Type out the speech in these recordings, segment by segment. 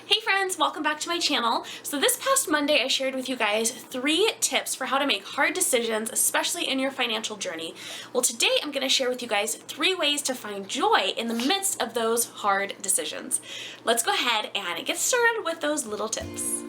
Hey friends, welcome back to my channel. So this past Monday I shared with you guys 3 tips for how to make hard decisions, especially in your financial journey. Well, today I'm going to share with you guys 3 ways to find joy in the midst of those hard decisions. Let's go ahead and get started with those little tips.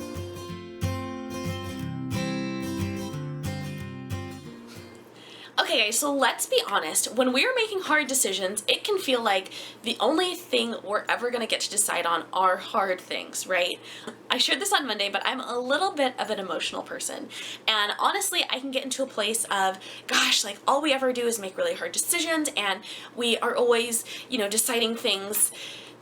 Okay guys, so let's be honest, when we're making hard decisions, it can feel like the only thing we're ever going to get to decide on are hard things, right? I shared this on Monday, but I'm a little bit of an emotional person. And honestly, I can get into a place of, gosh, like all we ever do is make really hard decisions, and we are always, deciding things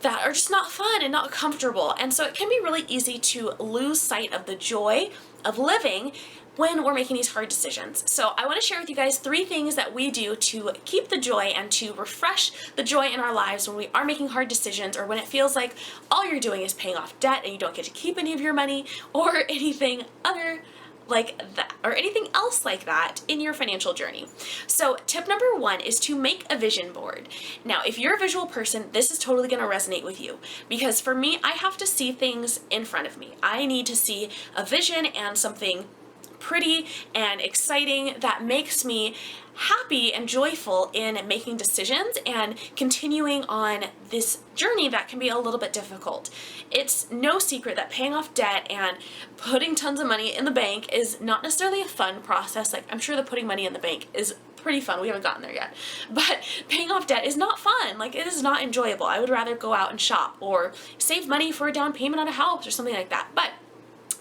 that are just not fun and not comfortable. And so it can be really easy to lose sight of the joy of living when we're making these hard decisions. So I want to share with you guys 3 things that we do to keep the joy and to refresh the joy in our lives when we are making hard decisions, or when it feels like all you're doing is paying off debt and you don't get to keep any of your money or anything other like that, or anything else like that in your financial journey. So tip number 1 is to make a vision board. Now, if you're a visual person, this is totally going to resonate with you, because for me, I have to see things in front of me. I need to see a vision and something pretty and exciting that makes me happy and joyful in making decisions and continuing on this journey that can be a little bit difficult. It's no secret that paying off debt and putting tons of money in the bank is not necessarily a fun process. Like, I'm sure the putting money in the bank is pretty fun. We haven't gotten there yet. But paying off debt is not fun. Like, it is not enjoyable. I would rather go out and shop or save money for a down payment on a house or something like that. But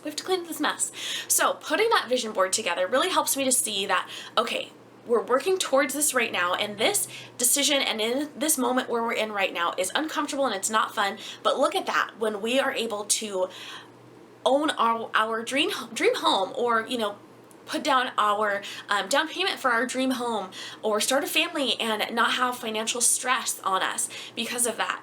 we have to clean up this mess. So putting that vision board together really helps me to see that, okay, we're working towards this right now, and this decision and in this moment where we're in right now is uncomfortable and it's not fun, but look at that, when we are able to own our dream home, or put down our down payment for our dream home, or start a family and not have financial stress on us because of that.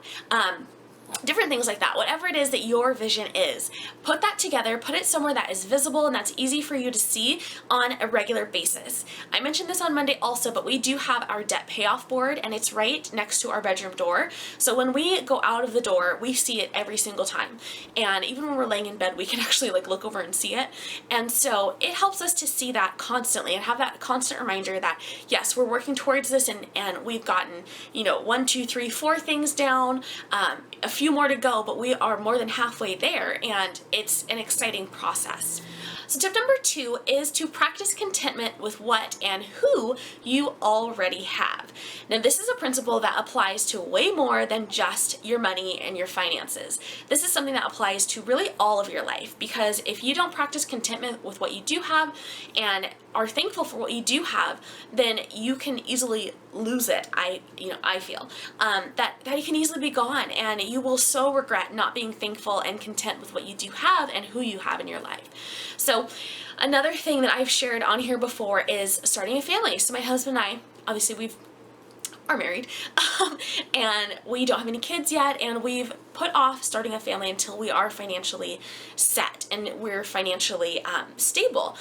Different things like that. Whatever it is that your vision is, put that together, put it somewhere that is visible and that's easy for you to see on a regular basis. I mentioned this on Monday also, but we do have our debt payoff board, and it's right next to our bedroom door. So when we go out of the door, we see it every single time. And even when we're laying in bed, we can actually look over and see it. And so it helps us to see that constantly and have that constant reminder that yes, we're working towards this, and we've gotten 1, 2, 3, 4 things down, a few more to go, but we are more than halfway there, and it's an exciting process. So tip number 2 is to practice contentment with what and who you already have. Now, this is a principle that applies to way more than just your money and your finances. This is something that applies to really all of your life, because if you don't practice contentment with what you do have and are thankful for what you do have, then you can easily lose it. I feel that it can easily be gone, and you will so regret not being thankful and content with what you do have and who you have in your life. So another thing that I've shared on here before is starting a family. So my husband and I, obviously we are married, and we don't have any kids yet, and we've put off starting a family until we are financially set and we're financially stable,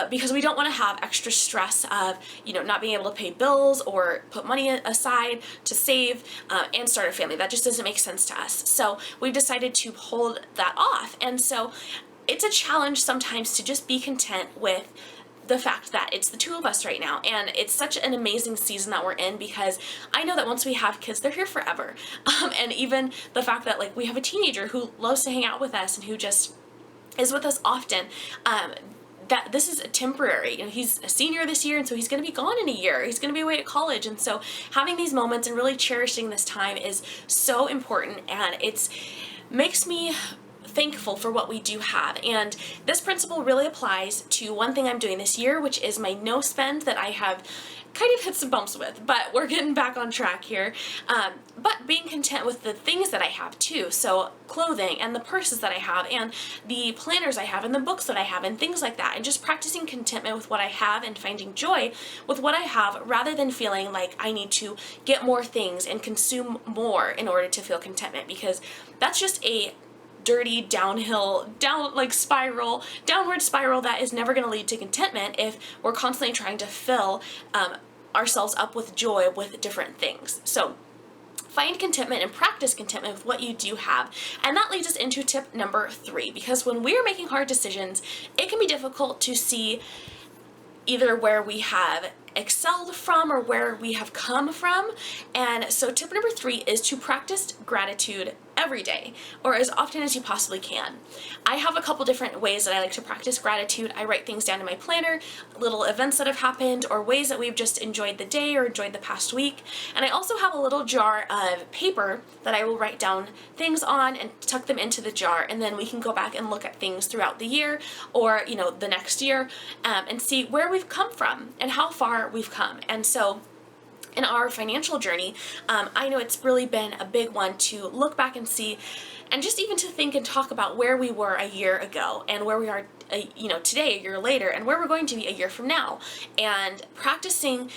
because we don't want to have extra stress of not being able to pay bills or put money aside to save and start a family. That just doesn't make sense to us. So we've decided to hold that off, and so it's a challenge sometimes to just be content with the fact that it's the 2 of us right now, and it's such an amazing season that we're in, because I know that once we have kids, they're here forever. And even the fact that we have a teenager who loves to hang out with us and who just is with us often, that this is temporary. He's a senior this year, and so he's going to be gone in a year. He's going to be away at college, and so having these moments and really cherishing this time is so important, and it's makes me thankful for what we do have. And this principle really applies to one thing I'm doing this year, which is my no spend that I have kind of hit some bumps with, but we're getting back on track here. But being content with the things that I have too. So clothing and the purses that I have and the planners I have and the books that I have and things like that. And just practicing contentment with what I have and finding joy with what I have, rather than feeling like I need to get more things and consume more in order to feel contentment, because that's just a dirty downward spiral that is never going to lead to contentment if we're constantly trying to fill ourselves up with joy with different things. So Find contentment and practice contentment with what you do have. And that leads us into tip number 3, because when we're making hard decisions, it can be difficult to see either where we have excelled from or where we have come from. And so tip number 3 is to practice gratitude every day, or as often as you possibly can. I have a couple different ways that I like to practice gratitude. I write things down in my planner, little events that have happened or ways that we've just enjoyed the day or enjoyed the past week. And I also have a little jar of paper that I will write down things on and tuck them into the jar, and then we can go back and look at things throughout the year or the next year and see where we've come from and how far we've come. And so in our financial journey, I know it's really been a big one to look back and see, and just even to think and talk about where we were a year ago and where we are today, a year later, and where we're going to be a year from now. And practicing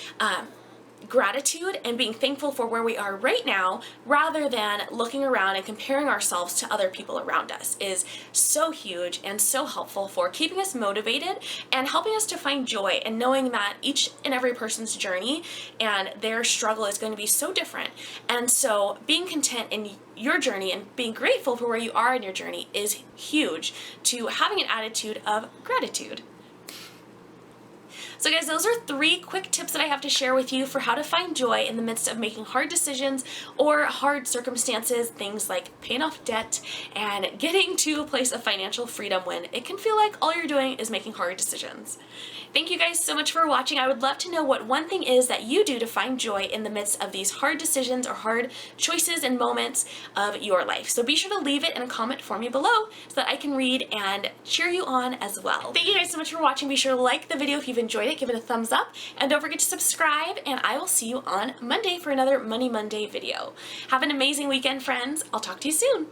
gratitude and being thankful for where we are right now, rather than looking around and comparing ourselves to other people around us, is so huge and so helpful for keeping us motivated and helping us to find joy, and knowing that each and every person's journey and their struggle is going to be so different. And so being content in your journey and being grateful for where you are in your journey is huge to having an attitude of gratitude. So guys, those are 3 quick tips that I have to share with you for how to find joy in the midst of making hard decisions or hard circumstances, things like paying off debt and getting to a place of financial freedom when it can feel like all you're doing is making hard decisions. Thank you guys so much for watching. I would love to know what one thing is that you do to find joy in the midst of these hard decisions or hard choices and moments of your life. So be sure to leave it in a comment for me below so that I can read and cheer you on as well. Thank you guys so much for watching. Be sure to like the video if you've enjoyed it, give it a thumbs up, and don't forget to subscribe, and I will see you on Monday for another Money Monday video. Have an amazing weekend, friends. I'll talk to you soon.